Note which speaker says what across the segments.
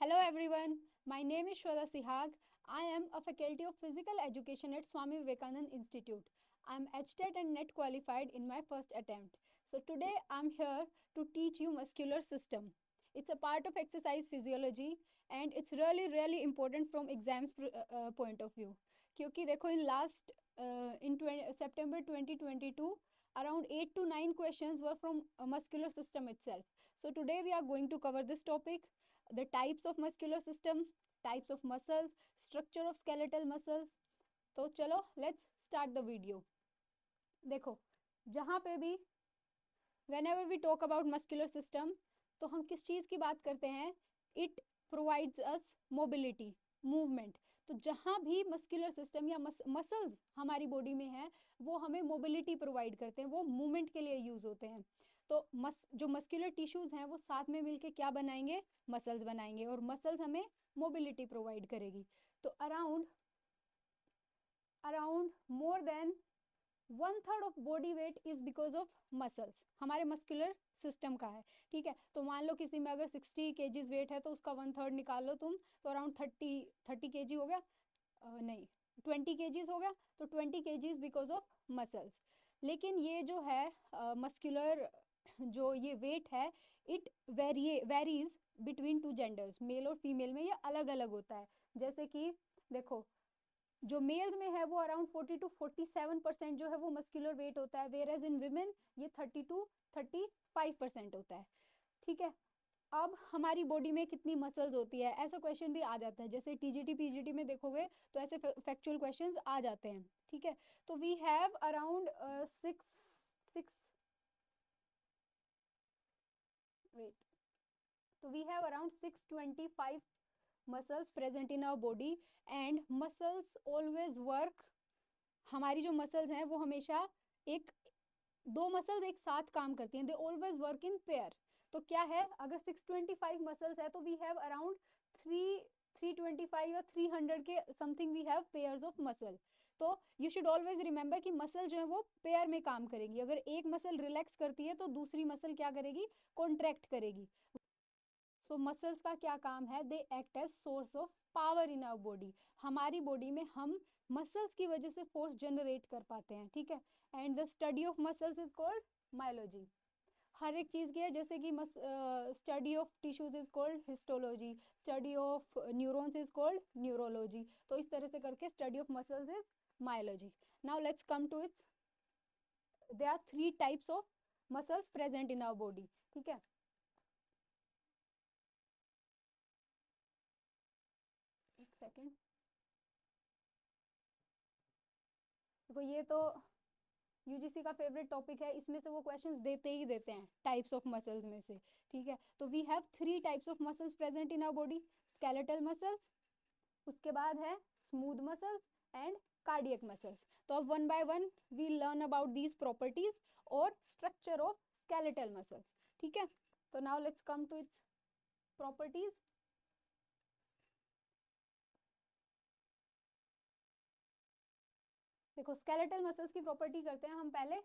Speaker 1: Hello everyone, my name is Shweta Sihag. I am a faculty of physical education at Swami Vivekanand Institute. I am HTET and NET qualified in my first attempt. So today I am here to teach you muscular system. It's a part of exercise physiology and it's really important from exams point of view. क्योंकि देखो in September 2022 around 8 to 9 questions were from muscular system itself. So today we are going to cover this topic, the types of muscular system, types of muscles, structure of skeletal muscles. तो चलो let's start the video. देखो जहाँ पे भी whenever we talk about muscular system तो हम किस चीज़ की बात करते हैं? It provides us mobility, movement. तो जहाँ भी मस्कुलर सिस्टम या मसल्स हमारी बॉडी में है वो हमें मोबिलिटी प्रोवाइड करते हैं, वो मूवमेंट के लिए यूज होते हैं. तो जो मस्कुलर टिश्यूज हैं वो साथ में मिलके क्या बनाएंगे? मसल्स बनाएंगे और मसल्स हमें मोबिलिटी प्रोवाइड करेगी. तो around more than 1/3 of body weight is because of muscles हमारे मस्कुलर सिस्टम का है. ठीक है, तो मान लो किसी में अगर 60 केजीज वेट है तो उसका 1/3 निकाल लो तुम, तो अराउंड 30 केजी हो गया. नहीं, 20 केजीज हो गया. तो 20 केजीज बिकॉज ऑफ मसल्स. लेकिन ये जो है मस्कुलर जो ये वेट है it varies between two genders, male और फीमेल में ये अलग अलग होता है. जैसे कि देखो जो मेल्स में है वो अराउंड 40 to 47% जो है वो मस्कुलर वेट होता है, वेयर एज इन विमेन ये 30 to 35% होता है. ठीक है, अब हमारी बॉडी में कितनी मसल्स होती है ऐसा क्वेश्चन भी आ जाता है. जैसे टीजीटी पीजीटी में देखोगे तो ऐसे फैक्चुअल क्वेश्चंस आ जाते हैं. ठीक है, तो we have around six six wait तो we have around 625 muscles present in our body. And muscles always work, हमारी जो मसल्स हैं वो हमेशा एक दो मसल्स एक साथ काम करती हैं, they always work in pair. तो क्या है, अगर 625 मसल्स है तो वी हैव अराउंड 325 या 300 के something we have pairs of muscle. तो यू शुड ऑलवेज रिमेंबर कि मसल जो है वो पेयर में काम करेंगी. अगर एक मसल रिलैक्स करती है तो दूसरी मसल क्या करेगी? कॉन्ट्रैक्ट करेगी. सो मसल्स का क्या काम है? They act as source of power in our body. हमारी बॉडी में हम मसल्स की वजह से फोर्स जनरेट कर पाते हैं. ठीक है, and the study of muscles is called myology. हर एक चीज़ की है, जैसे कि study of tissues is called histology, study of neurons is called neurology. तो इस तरह से करके study of muscles is myology. Now let's come to its. There are 3 types of muscles present in our body. ठीक है, एक second. देखो ये तो यूजीसी का फेवरेट टॉपिक है, इसमें से वो क्वेश्चंस देते ही देते हैं टाइप्स ऑफ मसल्स में से. ठीक है, तो we have 3 types of muscles present in our body. Skeletal muscles, उसके बाद है smooth muscles and cardiac muscles. तो अब one by one we learn about these properties और स्ट्रक्चर ऑफ स्केलेटल मसल्स. ठीक है, तो now let's come to its properties. देखो स्केलेटल मसल्स की प्रॉपर्टी करते हैं हम पहले.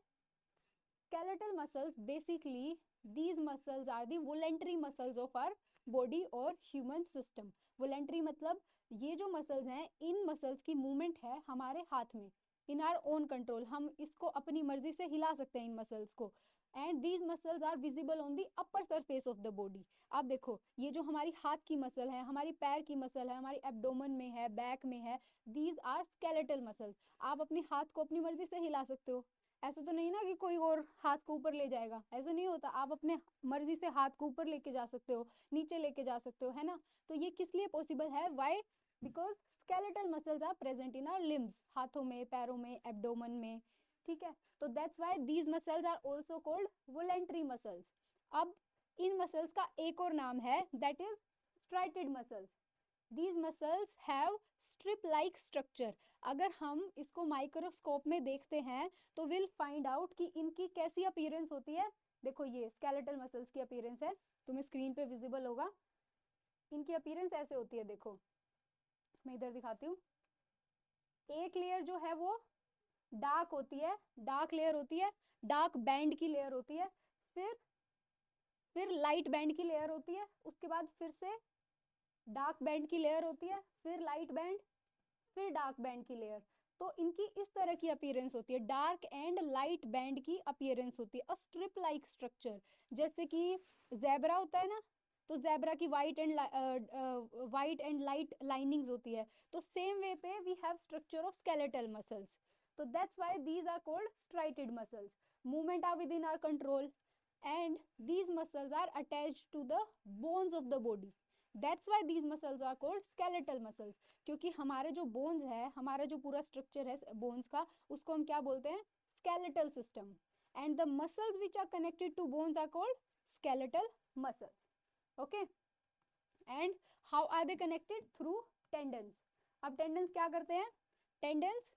Speaker 1: skeletal muscles basically these muscles are the voluntary muscles of our body और human system. voluntary मतलब ये जो muscles हैं इन muscles की movement है हमारे हाथ में, in our own control. हम इसको अपनी मर्जी से हिला सकते हैं इन muscles को. And these muscles are visible on the upper surface of the body. आप देखो ये जो हमारी हाथ की मसल है, हमारी पैर की मसल है, हमारी एब्डोमन में है, बैक में है, दीज आर स्केलेटल मसल्स. आप अपने हाथ को अपनी मर्जी से हिला सकते हो. ऐसा तो नहीं ना कि कोई और हाथ को ऊपर ले जाएगा, ऐसा नहीं होता. आप अपने मर्जी से हाथ को ऊपर लेके जा सकते हो, नीचे लेके जा सकते हो, है ना. तो ये किस लिए पॉसिबल है? Why? Because skeletal muscles are present in our limbs, हाथों में, पैरों में, एब्डोमन में. ठीक है, तो that's why these muscles are also called voluntary muscles. अब इन मसल्स का एक और नाम है, that is striated muscles. These muscles have strip like structure. अगर हम इसको माइक्रोस्कोप में देखते हैं तो विल फाइंड आउट कि इनकी कैसी अपीयरेंस होती है. देखो ये स्केलेटल मसल्स की अपीयरेंस है, तुम्हें स्क्रीन पे विजिबल होगा. इनकी अपीयरेंस ऐसे होती है, देखो मैं इधर दिखाती हूँ. एक लेयर जो है वो डार्क होती है, डार्क लेयर होती है, डार्क बैंड की लेयर होती है. फिर लाइट बैंड की लेयर होती है, उसके बाद फिर से डार्क बैंड की लेयर होती है, फिर लाइट बैंड, फिर डार्क बैंड की लेयर। तो इनकी इस तरह की अपीयरेंस होती है, डार्क एंड लाइट बैंड की अपीयरेंस होती है, अ स्ट्रिप लाइक स्ट्रक्चर। जैसे कि जेब्रा होता है ना, तो जेब्रा की वाइट एंड लाइट लाइनिंग्स होती है, तो सेम वे पे we have structure of skeletal muscles. तो that's why these are called striated muscles. Movement are within our control and these muscles are attached to the bones of the body. That's why these muscles are called skeletal muscles. क्योंकि हमारे जो bones है, हमारा जो पूरा structure है bones का, उसको हम क्या बोलते हैं? Skeletal system. And the muscles which are connected to bones are called skeletal muscles. Okay, and how are they connected? Through tendons. अब टेंडन्स क्या करते हैं? टेंडन्स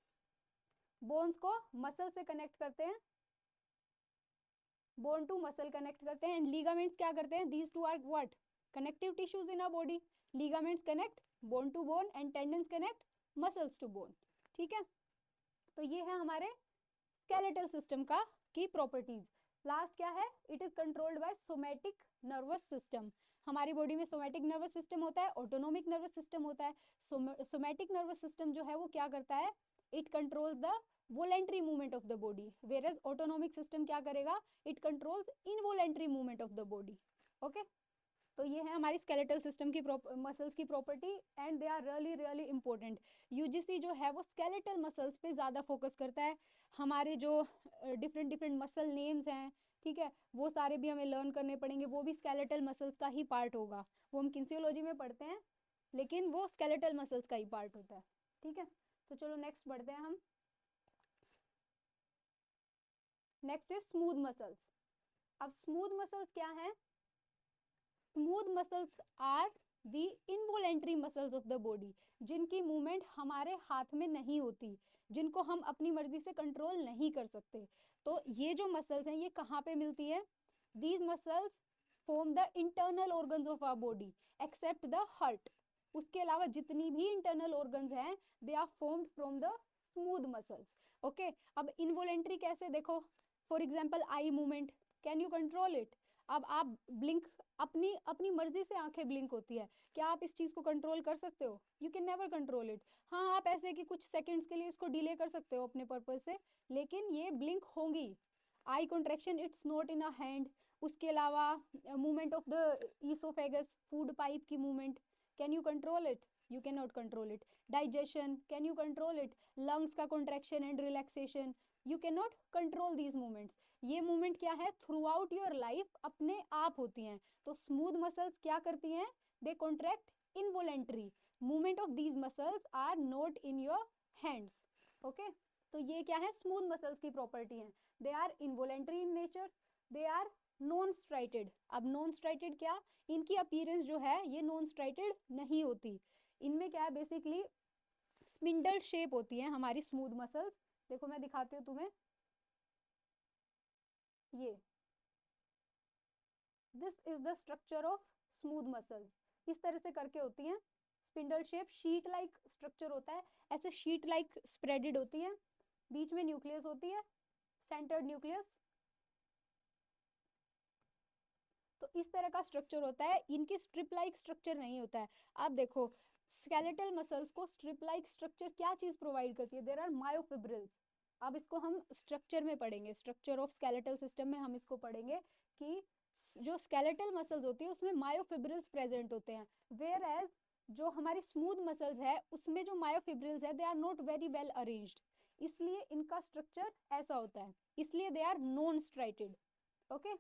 Speaker 1: बोन्स को मसल से कनेक्ट करते हैं, बोन टू मसल कनेक्ट करते हैं। एंड लिगामेंट्स क्या करते हैं? These two are what? Connective tissues in our body. Ligaments connect bone to bone and tendons connect muscles to bone. ठीक है, तो ये है हमारे स्केलेटल सिस्टम का की प्रॉपर्टीज। लास्ट क्या है? It is controlled by somatic nervous system. हमारी बॉडी में सोमैटिक नर्वस सिस्टम होता है, ऑटोनोमिक नर्वस सिस्टम होता है। सोमैटिक नर्वस सिस्टम जो है वो क्या करता है? It controls the voluntary movement of the body, whereas autonomic system क्या करेगा? It controls involuntary movement of the body. Okay, तो ये है हमारी स्केलेटल सिस्टम की मसल्स की property and they are really really important. UGC जो है वो स्केलेटल मसल्स पे ज़्यादा फोकस करता है। हमारे जो डिफरेंट डिफरेंट मसल नेम्स हैं, ठीक है, वो सारे भी हमें लर्न करने पड़ेंगे, वो भी स्केलेटल मसल्स का ही पार्ट होगा। वो हम किन्सियोलॉजी में पढ़ते हैं, लेकिन वो स्केलेटल मसल्स का ही पार्ट होता है। ठीक है, तो चलो नेक्स्ट बढ़ते हैं हम। Next is smooth muscles. अब स्मूथ मसल्स क्या है? Smooth muscles are the involuntary muscles of the body, जिनकी मूवमेंट हमारे हाथ में नहीं होती, जिनको हम अपनी मर्जी से कंट्रोल नहीं कर सकते। तो ये जो मसल्स हैं ये कहाँ पे मिलती है? These muscles form the internal organs of our body except the heart. उसके अलावा जितनी भी इंटरनल ऑर्गन्स हैं they are formed from the smooth muscles. Okay, अब इनवोलेंट्री कैसे? देखो, for example eye movement, can you control it? अब आप ब्लिंक, अपनी अपनी मर्जी से आंखें ब्लिंक होती है, क्या आप इस चीज को कंट्रोल कर सकते हो? You can never control it. हाँ, आप ऐसे कि कुछ सेकंड्स के लिए इसको डिले कर सकते हो अपने पर्पज से, लेकिन ये ब्लिंक होंगी। Eye contraction, it's not in a hand. उसके अलावा movement of the oesophagus, food pipe की movement, can you control it? You can not control it. Digestion, can you control it? Lungs का contraction and relaxation, you can not control these movements. ये movement क्या है? Through out your life अपने आप होती हैं। तो स्मूथ मसल्स क्या करती हैं? They contract involuntary. Movement of these muscles are not in your hands. Okay, तो ये क्या है? स्मूथ मसल्स की प्रॉपर्टी है। They are involuntary in nature, they are non striated. अब नॉन स्ट्राइटेड क्या? इनकी अपीयरेंस जो है ये नॉन स्ट्राइटेड नहीं होती। इनमें क्या है? बेसिकली स्पिंडल शेप होती है हमारी स्मूथ मसल्स। देखो मैं दिखाती हूँ तुम्हें, ये this is the structure of smooth muscles. इस तरह से करके होती हैं, spindle shape, sheet like structure होता है, ऐसे शीट लाइक स्प्रेडेड होती है, बीच में न्यूक्लियस होती है, सेंटर्ड न्यूक्लियस। तो इस तरह का स्ट्रक्चर होता है, इनकी स्ट्रिप लाइक स्ट्रक्चर नहीं होता है। आप देखो, स्केलेटल मसल्स को स्ट्रिप लाइक स्ट्रक्चर क्या चीज प्रोवाइड करती है? There are myofibrils. अब इसको हम स्ट्रक्चर में पढ़ेंगे, स्ट्रक्चर ऑफ स्केलेटल सिस्टम में हम इसको पढ़ेंगे कि जो स्केलेटल मसल्स होती है उसमें मायोफिब्रिल्स प्रेजेंट होते हैं, वेयर एज जो हमारी स्मूथ मसल्स है उसमें जो मायोफिब्रिल्स है they are not very well arranged, इसलिए इनका स्ट्रक्चर ऐसा होता है, इसलिए they are non striated. Okay,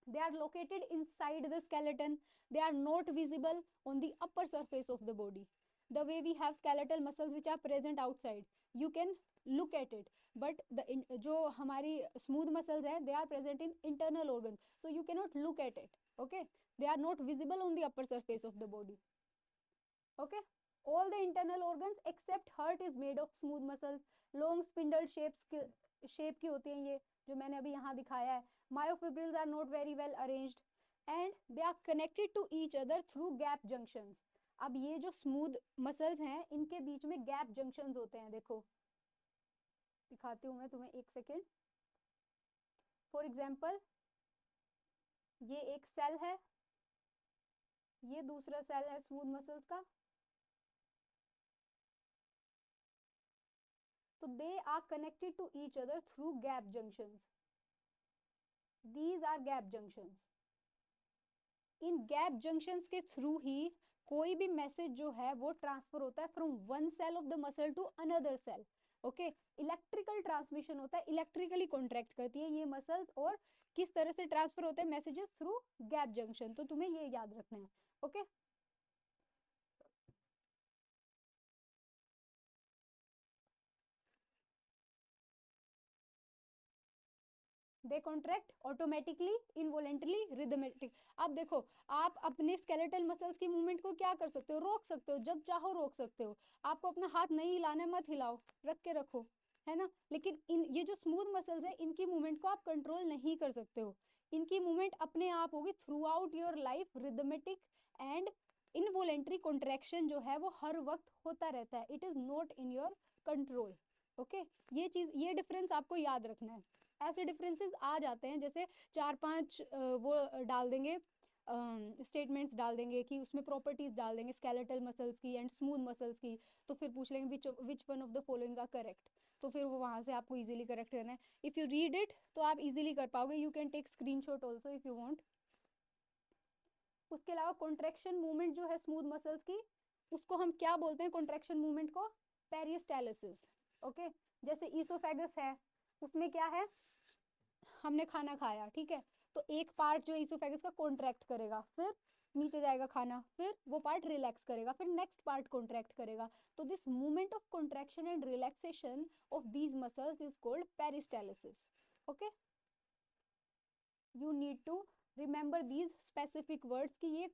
Speaker 1: they are located inside the skeleton, they are not visible on the upper surface of the body, the way we have skeletal muscles which are present outside, you can look at it, but the जो हमारी smooth muscles है they are present in internal organs, so you cannot look at it. Okay, they are not visible on the upper surface of the body. Okay, all the internal organs except heart is made of smooth muscles, long spindle shape की होती हैं ये, जो मैंने अभी यहाँ दिखाया है। Myofibrils are not very well arranged and they are connected to each other through gap junctions. अब ये जो स्मूथ मसल्स हैं इनके बीच में गैप जंक्शंस होते हैं, देखो दिखाती हूँ मैं तुम्हें, एक सेकेंड। फॉर एग्जाम्पल ये एक सेल है, ये दूसरा सेल है स्मूथ मसल्स का। तो they are connected to each other through gap junctions. These are gap junctions. इन गैप जंक्शंस के थ्रू ही कोई भी मैसेज जो है वो ट्रांसफर होता है from one cell of the muscle to another cell. Okay, electrical transmission होता है, इलेक्ट्रिकली कॉन्ट्रैक्ट करती है ये मसल्स। और किस तरह से ट्रांसफर होते हैं मैसेजेस? Through gap junction. तो तुम्हें ये याद रखना है। ओके, दे कॉन्ट्रैक्ट ऑटोमेटिकली, इनवोलेंटरली, रिदमेटिक। अब देखो, आप अपने स्केलेटल मसल्स की मूवमेंट को क्या कर सकते हो? रोक सकते हो, जब चाहो रोक सकते हो। आपको अपना हाथ नहीं हिलाना है, मत हिलाओ, रख के रखो, है ना। लेकिन इन ये जो स्मूथ मसल्स है इनकी मूवमेंट को आप कंट्रोल नहीं कर सकते हो। इनकी मूवमेंट अपने आप होगी through out your life, rhythmic and involuntary contraction जो है वो हर वक्त होता रहता है। It is not in your control. Okay, ये चीज, ये डिफरेंस आपको याद रखना है। ऐसे डिफरेंसेस आ जाते हैं, जैसे 4-5 वो डाल देंगे, स्टेटमेंट्स डाल देंगे कि उसमें प्रॉपर्टीज डाल देंगे स्केलेटल मसल्स की एंड स्मूथ मसल्स की। तो फिर पूछ लेंगे which one of the following का करेक्ट। तो फिर वो वहां से आपको इजीली करेक्ट करना है। इफ यू रीड इट तो आप इजीली कर पाओगे। You can take screenshot also if you want. उसके अलावा कॉन्ट्रेक्शन मूवमेंट जो है स्मूथ मसल्स की, उसको हम क्या बोलते हैं? कॉन्ट्रेक्शन मूवमेंट को पेरिस्टालिसिस। ओके, जैसे ईसोफेगस है, उसमें क्या है? हमने खाना खाया, ठीक है, तो एक पार्ट जो इसोफेगस का कॉन्ट्रैक्ट करेगा, फिर नीचे जाएगा खाना, फिर वो पार्ट रिलैक्स करेगा, फिर नेक्स्ट पार्ट कॉन्ट्रैक्ट करेगा। तो this movement of contraction and relaxation of these muscles is called peristalsis. Okay, you need to remember these specific words कि ये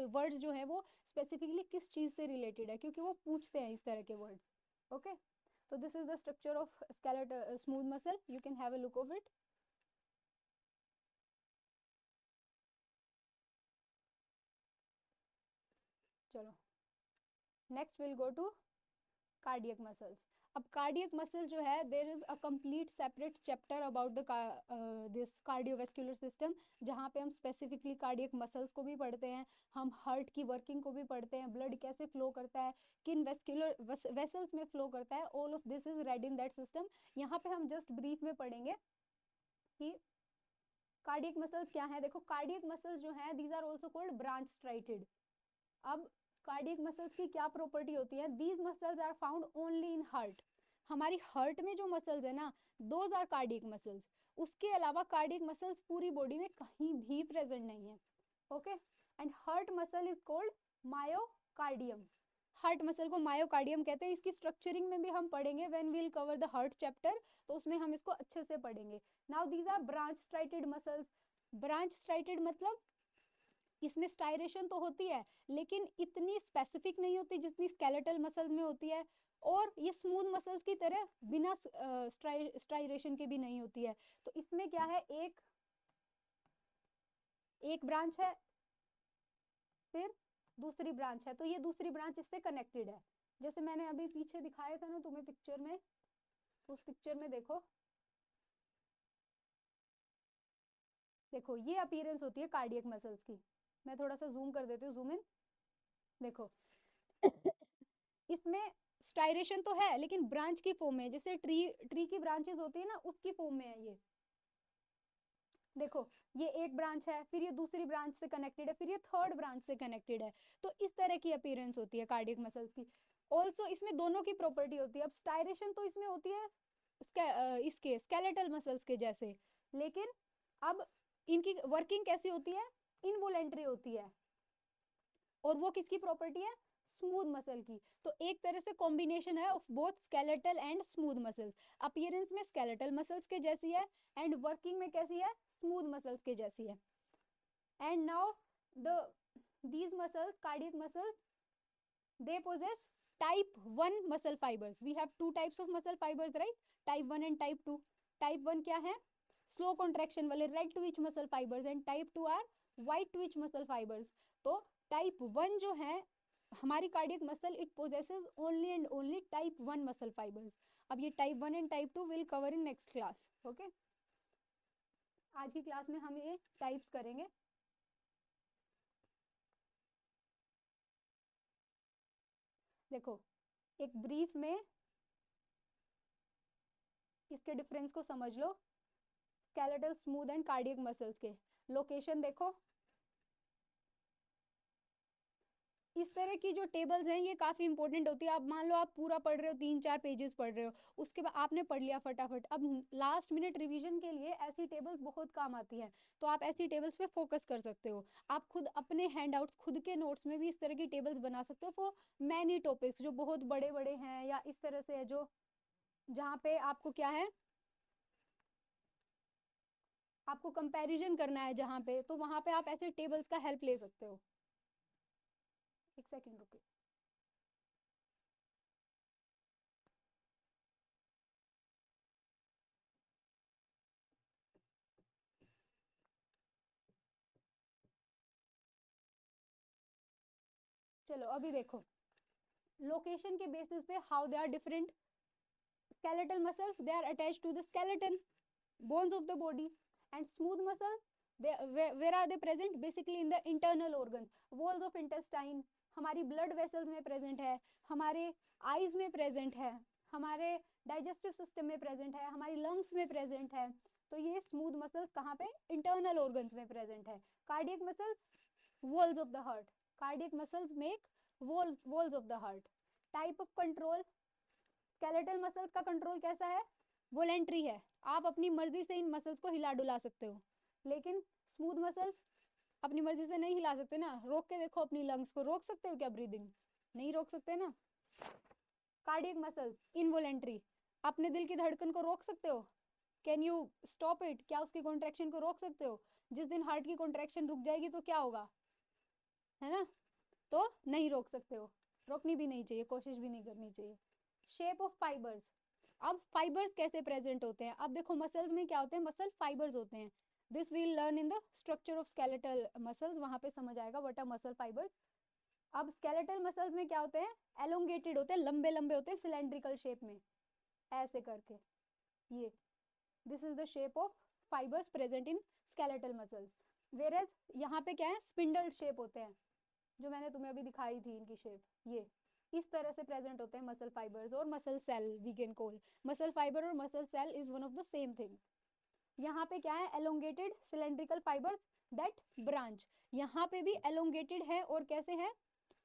Speaker 1: वर्ड्स जो है वो स्पेसिफिकली किस चीज से रिलेटेड है, क्योंकि वो पूछते हैं इस तरह के वर्ड्स। ओके, तो this is the structure of skeletal smooth muscle, you can have a look of it. चलो, next will go to cardiac muscles. अब कार्डियक मसल जो है, there is a complete separate chapter about the this cardiovascular system, जहाँ पे हम specifically cardiac muscles को भी पढ़ते हैं, हम हार्ट की वर्किंग को भी पढ़ते हैं, ब्लड कैसे फ्लो करता है, किन वेस्कुलर वेसल्स में फ्लो करता है, all of this is red in that system. यहाँ पे हम जस्ट ब्रीफ में पढ़ेंगे कि कार्डियक मसल्स क्या है। देखो, कार्डियक मसल्स जो है these are also called branch striated. अब कार्डियक मसल्स की क्या प्रॉपर्टी होती है? These muscles are found only in heart. हमारी हार्ट में जो मसल्स है ना, दोज आर कार्डियक मसल्स। उसके अलावा कार्डियक मसल्स पूरी बॉडी में कहीं भी प्रेजेंट नहीं है। Okay, and heart muscle is called myocardium. Heart muscle को मायोकार्डियम कहते हैं। इसकी स्ट्रक्चरिंग में भी हम पढ़ेंगे when we will cover the heart chapter, तो उसमें हम इसको अच्छे से पढ़ेंगे। Now these are branch striated muscles. Branch striated मतलब इसमें स्टायरेशन तो होती है, लेकिन इतनी स्पेसिफिक नहीं होती जितनी स्केलेटल मसल्स में होती है, और ये स्मूथ मसल्स की तरह बिना स्टायरेशन के भी नहीं होती है। तो इसमें क्या है, एक एक ब्रांच है, फिर दूसरी ब्रांच है, तो ये दूसरी ब्रांच इससे कनेक्टेड है। जैसे मैंने अभी पीछे दिखाया था ना तुम्हें पिक्चर में, तो उस पिक्चर में देखो, देखो ये अपीयरेंस होती है कार्डियक मसल्स की। मैं थोड़ा सा जूम कर देती हूँ, जूम इन। देखो इसमें स्टायरेशन तो है लेकिन ब्रांच की फॉर्म में, जैसे ट्री ट्री की ब्रांचेस होती है ना, उसकी फॉर्म में है ये। देखो, ये एक ब्रांच है, फिर ये दूसरी ब्रांच से कनेक्टेड है, फिर ये थर्ड ब्रांच से कनेक्टेड है। तो इस तरह की अपीयरेंस होती है कार्डियक मसल्स की। ऑल्सो इसमें दोनों की प्रॉपर्टी होती है। अब स्टायरेशन तो इसमें होती है इसके स्केलेटल मसल्स के जैसे, लेकिन अब इनकी वर्किंग कैसी होती है? इनवोलेंट्री होती है। और वो किसकी प्रॉपर्टी है? स्मूथ मसल की। तो एक तरह से कॉम्बिनेशन है of both skeletal and smooth muscles. Appearance में स्केलेटल मसल्स के जैसी है, एंड वर्किंग में कैसी है? स्मूथ मसल्स के जैसी है। And now the these muscles, cardiac muscles, they possess type 1 muscle fibers. We have two types of muscle fibers, right? Type 1 and type 2. Type 1 क्या है? Slow contraction वाले red twitch muscle fibers, and type 2 are white twitch muscle fibers. तो type 1 जो है हमारी cardiac muscle, it possesses only and only type 1 muscle fibres. अब ये type 1 and type 2 will cover in next class. Okay, आज की class में हम ये टाइप्स करेंगे। देखो एक ब्रीफ में इसके डिफरेंस को समझ लो, skeletal, smooth and cardiac muscles के। लोकेशन देखो, इस तरह की जो टेबल्स हैं ये काफ़ी इंपॉर्टेंट होती है। आप मान लो आप पूरा पढ़ रहे हो, 3-4 पेजेस पढ़ रहे हो, उसके बाद आपने पढ़ लिया फटाफट, अब लास्ट मिनट रिवीजन के लिए ऐसी टेबल्स बहुत काम आती हैं। तो आप ऐसी टेबल्स पे फोकस कर सकते हो। आप खुद अपने हैंडआउट्स, खुद के नोट्स में भी इस तरह की टेबल्स बना सकते हो फॉर मैनी टॉपिक्स जो बहुत बड़े बड़े हैं, या इस तरह से है जो जहाँ पे आपको क्या है, आपको कंपैरिजन करना है जहाँ पे, तो वहाँ पे आप ऐसे टेबल्स का हेल्प ले सकते हो। एक सेकेंड रुकिए। चलो अभी देखो, लोकेशन के बेसिस पे how they are different. skeletal muscles, they are attached to the skeleton bones of the body, and smooth muscle, where are they present? Basically in the internal organs, walls of intestine, हमारी blood vessels में present है, हमारे eyes में present है, हमारे digestive system में present है, हमारी lungs में present है। तो ये smooth muscles कहाँ पे? internal organs में present है। cardiac muscles, walls of the heart, cardiac muscles make walls of the heart। type of control, skeletal muscles का कंट्रोल कैसा है? वोलेंट्री है, आप अपनी मर्जी से इन मसल्स को हिला डुला सकते हो। लेकिन स्मूथ मसल्स अपनी मर्जी से नहीं हिला सकते ना। रोक के देखो अपनी लंग्स को, रोक सकते हो क्या ब्रीदिंग? नहीं रोक सकते ना। कार्डियक मसल्स इनवोलेंट्री, अपने दिल की धड़कन को रोक सकते हो? Can you stop it? क्या उसकी कॉन्ट्रैक्शन को रोक सकते हो? जिस दिन हार्ट की कॉन्ट्रैक्शन रुक जाएगी तो क्या होगा, है ना? तो नहीं रोक सकते हो, रोकनी भी नहीं चाहिए, कोशिश भी नहीं करनी चाहिए। शेप ऑफ फाइबर्स, अब फाइबर्स कैसे प्रेजेंट होते हैं? अब देखो मसल्स में क्या होते हैं, मसल फाइबर्स होते हैं। This we'll learn in the structure of skeletal muscles, वहां पे समझ आएगा व्हाट आर मसल फाइबर्स। अब स्केलेटल मसल्स में क्या होते हैं? एलोंगेटेड होते हैं, लंबे लंबे होते हैं, सिलेंड्रिकल शेप में ऐसे करके। ये this is the shape of fibres present in skeletal muscles. Whereas यहाँ पे क्या है, स्पिंडल शेप होते हैं, जो मैंने तुम्हें अभी दिखाई थी इनकी शेप। ये इस तरह से प्रेजेंट होते हैं मसल फाइबर्स और muscle cell. We can call muscle fibre और muscle cell is one of the same thing. यहाँ पे क्या है, elongated cylindrical fibres that branch. यहाँ पे भी एलोंगेटेड है और कैसे है,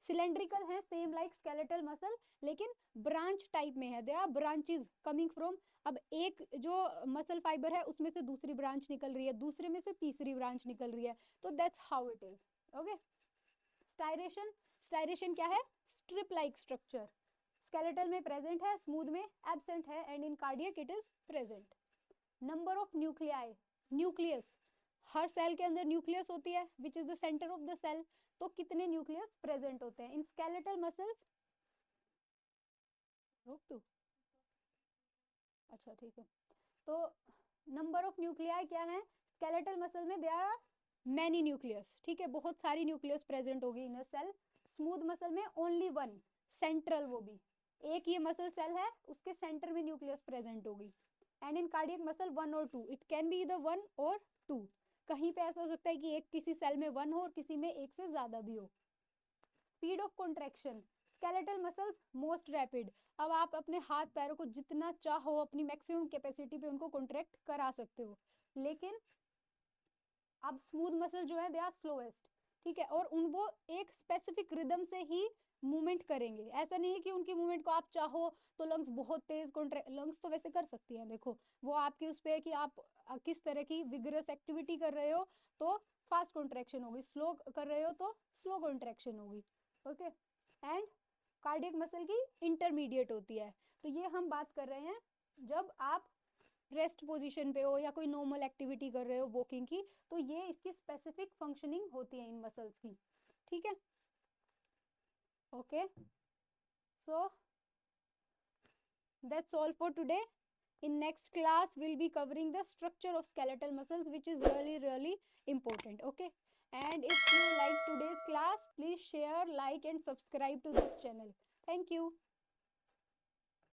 Speaker 1: सिलेंड्रिकल है, सेम लाइक स्केलेटल मसल, लेकिन ब्रांच टाइप में है। They are branches coming from, अब एक जो मसल फाइबर है उसमें से दूसरी ब्रांच निकल रही है, दूसरे में से तीसरी ब्रांच निकल रही है, तो that's how it is. Okay. Striation, striation क्या है, स्ट्रिप लाइक स्ट्रक्चर। स्केलेटल में प्रेजेंट है, स्मूथ में एब्सेंट है, and in cardiac it is present. Number of nuclei, nucleus, हर सेल के अंदर न्यूक्लियस होती है which is the centre of the cell. तो कितने न्यूक्लियस प्रेजेंट होते हैं इन स्केलेटल मसल्स? रोक दो, अच्छा ठीक है। तो नंबर ऑफ न्यूक्लियाई क्या है, स्केलेटल मसल में देयर आर मैनी न्यूक्लियस, ठीक है, बहुत सारी न्यूक्लियस प्रेजेंट होगी इन अ सेल। स्मूथ मसल में ओनली वन, सेंट्रल, वो भी एक ये मसल सेल है, उसके सेंटर में न्यूक्लियस प्रेजेंट होगी। एंड इन कार्डियक मसल 1 और 2, इट कैन बी द 1 और 2। कहीं पे ऐसा हो सकता है कि एक किसी सेल में 1 हो और किसी में एक से ज्यादा भी हो। Speed of contraction, skeletal muscles most rapid. अब आप अपने हाथ पैरों को जितना चाहो अपनी मैक्सिमम कैपेसिटी पे उनको कॉन्ट्रैक्ट करा सकते हो, लेकिन अब स्मूथ मसल जो है दे आर स्लोएस्ट, ठीक है, और उन वो एक स्पेसिफिक रिदम से ही मूवमेंट करेंगे। ऐसा नहीं है कि उनकी मूवमेंट को आप चाहो तो लंग्स बहुत तेज कॉन्ट्रैक्ट, लंग्स तो वैसे कर सकती हैं, देखो वो आपके उस पे है कि आप किस तरह की विगरस एक्टिविटी कर रहे हो तो फास्ट कॉन्ट्रैक्शन होगी, स्लो कर रहे हो तो स्लो कॉन्ट्रैक्शन होगी। ओके। एंड कार्डियक मसल की इंटरमीडिएट होती है। तो ये हम बात कर रहे हैं जब आप रेस्ट पोजीशन पे हो या कोई नॉर्मल एक्टिविटी कर रहे हो वॉकिंग की, तो ये इसकी स्पेसिफिक फंक्शनिंग होती है इन मसल्स की, ठीक है। Okay, so that's all for today. in next class we'll be covering the structure of skeletal muscles, which is really important. Okay, and if you like today's class, please share, like and subscribe to this channel. Thank you.